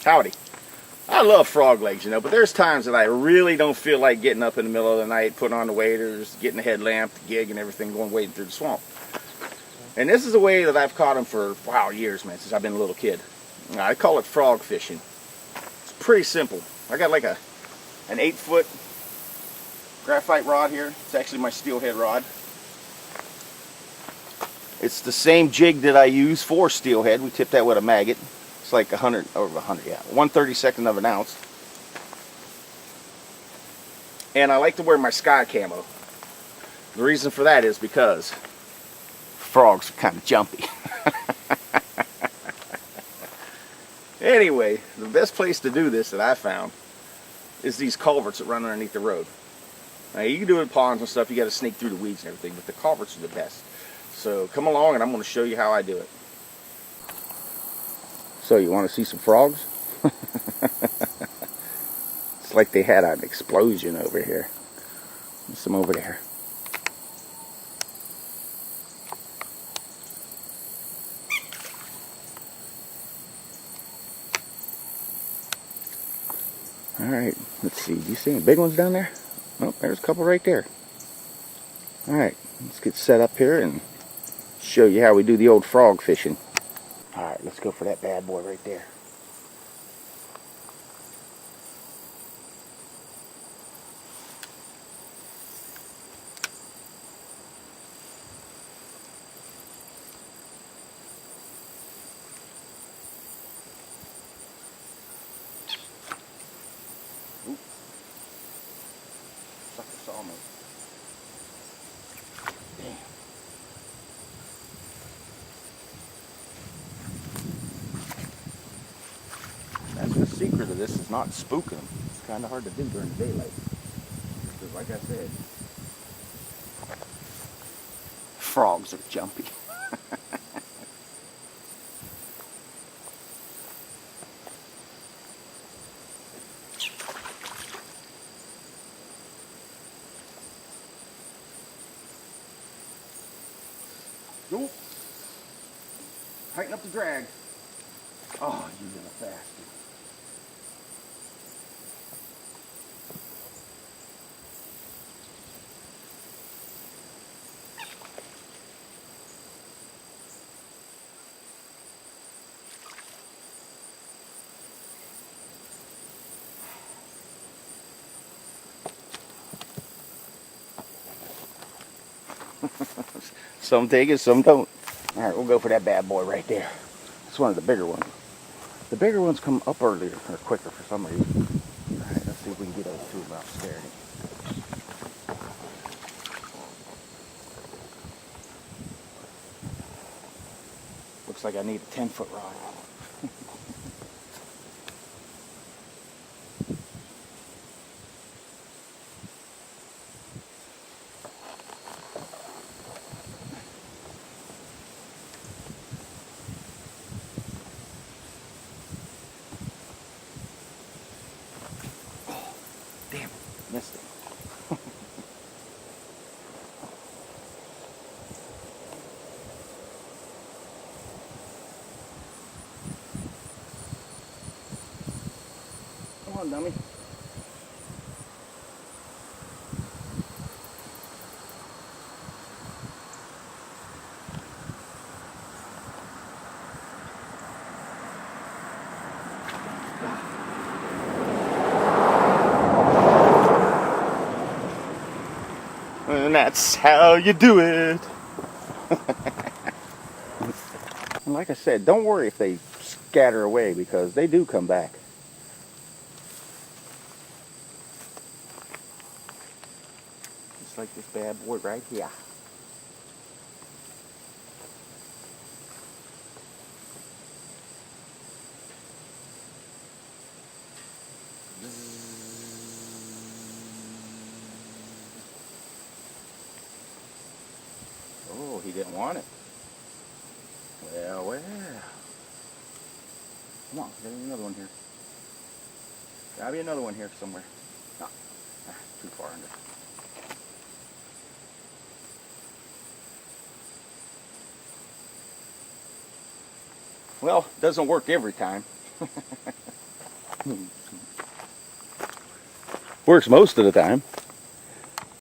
Howdy. I love frog legs, you know, but there's times that I really don't feel like getting up in the middle of the night, putting on the waders, getting the headlamp, the gig, and everything, going wading through the swamp. And this is a way that I've caught them for, wow, years, man, since I've been a little kid. I call it frog fishing. It's pretty simple. I got like an 8-foot graphite rod here. It's actually my steelhead rod. It's the same jig that I use for steelhead. We tip that with a maggot. It's like 1/32 of an ounce. And I like to wear my sky camo. The reason for that is because frogs are kind of jumpy. Anyway, the best place to do this that I found is these culverts that run underneath the road. Now you can do it in ponds and stuff, you got to sneak through the weeds and everything, but the culverts are the best. So come along and I'm going to show you how I do it. So you want to see some frogs? It's like they had an explosion over here. There's some over there. Alright, let's see. Do you see any big ones down there? Oh, there's a couple right there. Alright, let's get set up here and show you how we do the old frog fishing. Alright, let's go for that bad boy right there. Oop. Sucker saw me. Damn. That's the secret of this, is not spooking them. It's kind of hard to do during the daylight. Because like I said, frogs are jumpy. Go. Tighten up the drag. Oh, you little bastard. Some take it, some don't. Alright, we'll go for that bad boy right there. It's one of the bigger ones. The bigger ones come up earlier, or quicker for some reason. Alright, let's see if we can get those two without scaring him. Looks like I need a 10-foot rod. Damn, missed it. Come on, dummy. And that's how you do it. And like I said, don't worry if they scatter away, because they do come back. Just like this bad boy right here. Oh, he didn't want it. Well, well. Come on, there's another one here. Gotta be another one here somewhere. Ah, too far under. Well, doesn't work every time. Works most of the time.